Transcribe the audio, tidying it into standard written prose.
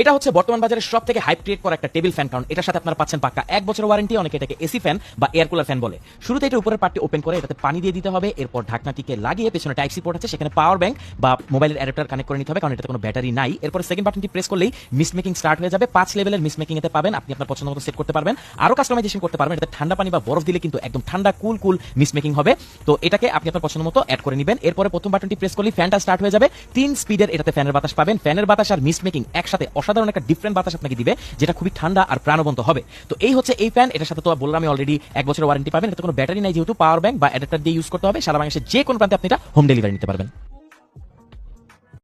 এটা হচ্ছে বর্তমান বাজারে সব থেকে হাইপ ক্রিয়েট করা একটা টেবিল ফ্যান, কারণ এটার সাথে আপনারা পাচ্ছেন পাক্কা 1 বছরের ওয়ারেন্টি। অনেকে এটাকে এসি ফ্যান বা এয়ার কুলার ফ্যান বলে। শুরুতে এটা উপরের পার্টটি ওপেন করে এটাতে পানি দিয়ে দিতে হবে, এরপর ঢাকনাটিকে লাগিয়ে পেছনে টাইপ সি পোর্ট আছে, সেখানে পাওয়ার ব্যাংক বা মোবাইলের অ্যাডাপ্টার কানেক্ট করে নিতে হবে, কারণ এটাতে কোনো ব্যাটারি নাই। এরপর সেকেন্ড বাটনটি প্রেস করলেই মিস্ট মেকিং স্টার্ট হয়ে যাবে। 5 লেভেলের মিস্ট মেকিং এতে পাবেন, আপনি আপনার পছন্দ মতো সেট করতে পারবেন, আরো কাস্টমাইজেশন করতে পারবেন। এটাতে ঠান্ডা পানি বা বরফ দিলে কিন্তু একদম ঠান্ডা কুল কুল মিস্ট মেকিং হবে। তো এটাকে আপনি আপনার পছন্দ মতো অ্যাড করে নেবেন। এরপরে প্রথম বাটনটি প্রেস করলেই ফ্যানটা স্টার্ট হয়ে যাবে। 3 স্পিডের এটাতে ফ্যানের বাতাস পাবেন। ফ্যানের বাতাস আর মিস্ট মেকিং একসাথে অসাধারণ একটা ডিফারেন্ট বাতাস আপনাকে দিবে, যেটা খুবই ঠান্ডা আর প্রাণবন্ত হবে। তো এই হচ্ছে এই ফ্যান। এটার সাথে তো বললাম আমি অলরেডি 1 বছরের ওয়ারেন্টি পাবেন। এটাতে কোনো ব্যাটারি নাই, যেহেতু পাওয়ার ব্যাংক বা অ্যাডাপ্টার দিয়ে ইউজ করতে হবে। সারা বাংলাদেশে যে কোনো প্রান্তে আপনি এটা হোম ডেলিভারি নিতে পারবেন।